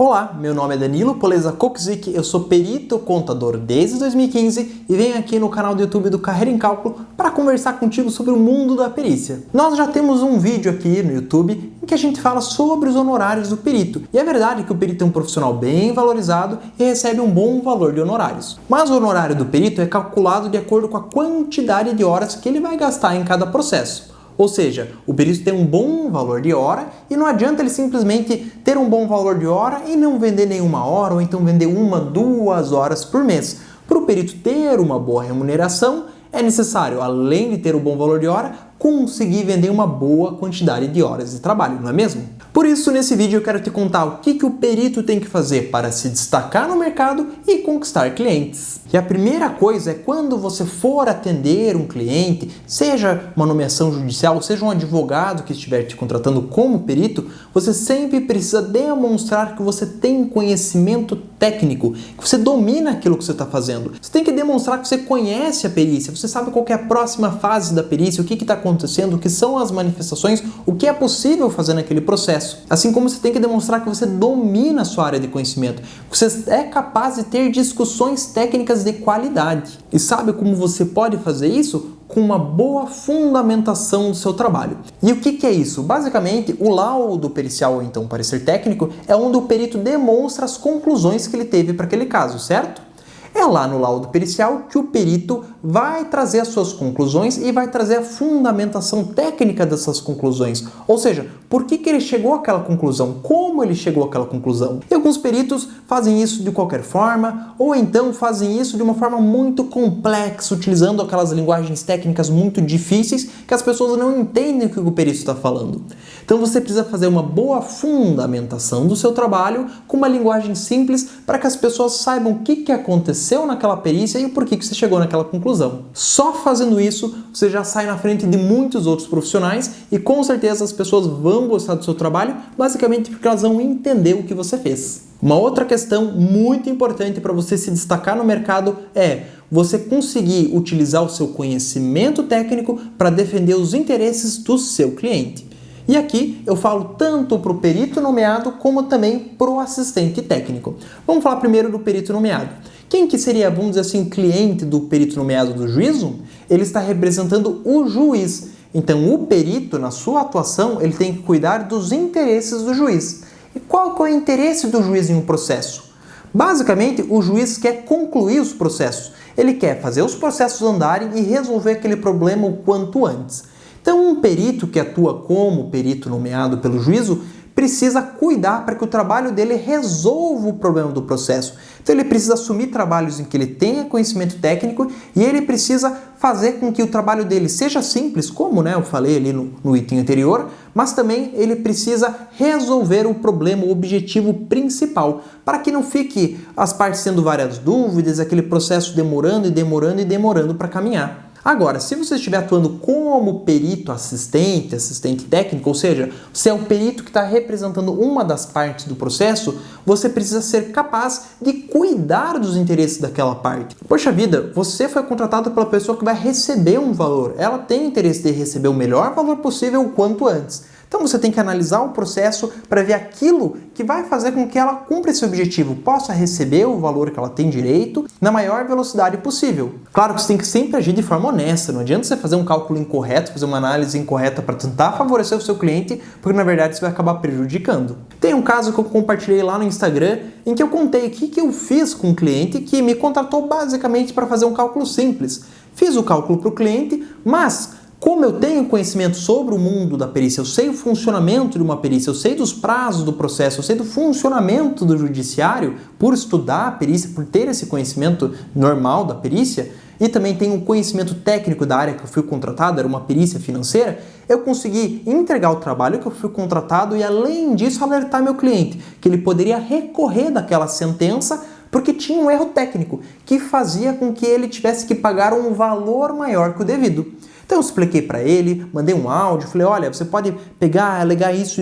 Olá, meu nome é Danilo Poleza Kokzik, eu sou perito contador desde 2015 e venho aqui no canal do YouTube do Carreira em Cálculo para conversar contigo sobre o mundo da perícia. Nós já temos um vídeo aqui no YouTube em que a gente fala sobre os honorários do perito. E é verdade que o perito é um profissional bem valorizado e recebe um bom valor de honorários. Mas o honorário do perito é calculado de acordo com a quantidade de horas que ele vai gastar em cada processo. Ou seja, o perito tem um bom valor de hora e não adianta ele simplesmente ter um bom valor de hora e não vender nenhuma hora ou então vender 1-2 horas por mês. Para o perito ter uma boa remuneração, é necessário, além de ter um bom valor de hora, conseguir vender uma boa quantidade de horas de trabalho, não é mesmo? Por isso, nesse vídeo eu quero te contar o que o perito tem que fazer para se destacar no mercado e conquistar clientes. E a primeira coisa é quando você for atender um cliente, seja uma nomeação judicial, seja um advogado que estiver te contratando como perito, você sempre precisa demonstrar que você tem conhecimento técnico, que você domina aquilo que você está fazendo. Você tem que demonstrar que você conhece a perícia, você sabe qual que é a próxima fase da perícia, o que está acontecendo, o que são as manifestações, o que é possível fazer naquele processo. Assim como você tem que demonstrar que você domina a sua área de conhecimento, que você é capaz de ter discussões técnicas de qualidade. E sabe como você pode fazer isso? Com uma boa fundamentação do seu trabalho. E o que é isso? Basicamente, o laudo pericial, ou então parecer técnico, é onde o perito demonstra as conclusões que ele teve para aquele caso, certo? É lá no laudo pericial que o perito vai trazer as suas conclusões e vai trazer a fundamentação técnica dessas conclusões. Ou seja, por que ele chegou àquela conclusão? Como ele chegou àquela conclusão? E alguns peritos fazem isso de qualquer forma, ou então fazem isso de uma forma muito complexa, utilizando aquelas linguagens técnicas muito difíceis que as pessoas não entendem o que o perito está falando. Então você precisa fazer uma boa fundamentação do seu trabalho com uma linguagem simples para que as pessoas saibam o que aconteceu naquela perícia e o porquê que você chegou naquela conclusão. Só fazendo isso, você já sai na frente de muitos outros profissionais e com certeza as pessoas vão gostar do seu trabalho, basicamente porque elas vão entender o que você fez. Uma outra questão muito importante para você se destacar no mercado é você conseguir utilizar o seu conhecimento técnico para defender os interesses do seu cliente. E aqui eu falo tanto para o perito nomeado como também para o assistente técnico. Vamos falar primeiro do perito nomeado. Quem que seria, vamos dizer assim, cliente do perito nomeado do juízo? Ele está representando o juiz. Então o perito, na sua atuação, ele tem que cuidar dos interesses do juiz. E qual que é o interesse do juiz em um processo? Basicamente, o juiz quer concluir os processos. Ele quer fazer os processos andarem e resolver aquele problema o quanto antes. Então, um perito que atua como perito nomeado pelo juízo precisa cuidar para que o trabalho dele resolva o problema do processo. Então, ele precisa assumir trabalhos em que ele tenha conhecimento técnico e ele precisa fazer com que o trabalho dele seja simples, como eu falei ali no item anterior, mas também ele precisa resolver o problema, o objetivo principal, para que não fique as partes tendo várias dúvidas, aquele processo demorando para caminhar. Agora, se você estiver atuando como perito assistente técnico, ou seja, você é o perito que está representando uma das partes do processo, você precisa ser capaz de cuidar dos interesses daquela parte. Poxa vida, você foi contratado pela pessoa que vai receber um valor. Ela tem interesse de receber o melhor valor possível o quanto antes. Então você tem que analisar o processo para ver aquilo que vai fazer com que ela cumpra esse objetivo, possa receber o valor que ela tem direito na maior velocidade possível. Claro que você tem que sempre agir de forma honesta, não adianta você fazer um cálculo incorreto, fazer uma análise incorreta para tentar favorecer o seu cliente, porque na verdade você vai acabar prejudicando. Tem um caso que eu compartilhei lá no Instagram em que eu contei o que eu fiz com um cliente que me contratou basicamente para fazer um cálculo simples. Fiz o cálculo para o cliente, mas como eu tenho conhecimento sobre o mundo da perícia, eu sei o funcionamento de uma perícia, eu sei dos prazos do processo, eu sei do funcionamento do judiciário, por estudar a perícia, por ter esse conhecimento normal da perícia, e também tenho um conhecimento técnico da área que eu fui contratado, era uma perícia financeira, eu consegui entregar o trabalho que eu fui contratado e, além disso, alertar meu cliente que ele poderia recorrer daquela sentença porque tinha um erro técnico que fazia com que ele tivesse que pagar um valor maior que o devido. Então eu expliquei para ele, mandei um áudio, falei, olha, você pode pegar, alegar isso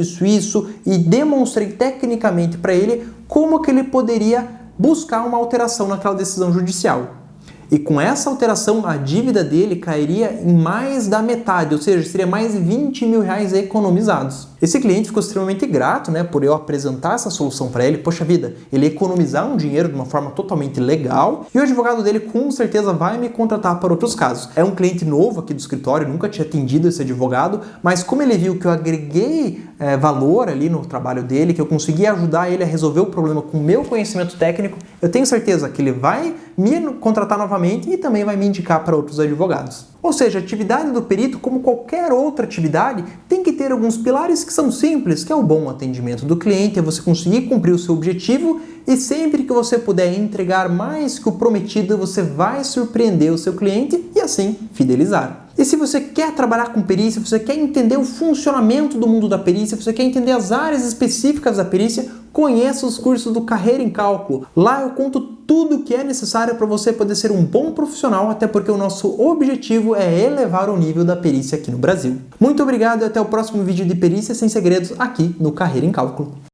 e demonstrei tecnicamente para ele como que ele poderia buscar uma alteração naquela decisão judicial. E com essa alteração, a dívida dele cairia em mais da metade, ou seja, seria mais de 20 mil reais economizados. Esse cliente ficou extremamente grato, né, por eu apresentar essa solução para ele. Poxa vida, ele ia economizar um dinheiro de uma forma totalmente legal e o advogado dele com certeza vai me contratar para outros casos. É um cliente novo aqui do escritório, nunca tinha atendido esse advogado, mas como ele viu que eu agreguei valor ali no trabalho dele, que eu consegui ajudar ele a resolver o problema com o meu conhecimento técnico, eu tenho certeza que ele vai me contratar novamente e também vai me indicar para outros advogados. Ou seja, a atividade do perito, como qualquer outra atividade, tem que ter alguns pilares que são simples, que é o bom atendimento do cliente, é você conseguir cumprir o seu objetivo e sempre que você puder entregar mais que o prometido, você vai surpreender o seu cliente e assim fidelizar. E se você quer trabalhar com perícia, você quer entender o funcionamento do mundo da perícia, você quer entender as áreas específicas da perícia, conheça os cursos do Carreira em Cálculo. Lá eu conto tudo o que é necessário para você poder ser um bom profissional, até porque o nosso objetivo é elevar o nível da perícia aqui no Brasil. Muito obrigado e até o próximo vídeo de Perícia Sem Segredos aqui no Carreira em Cálculo.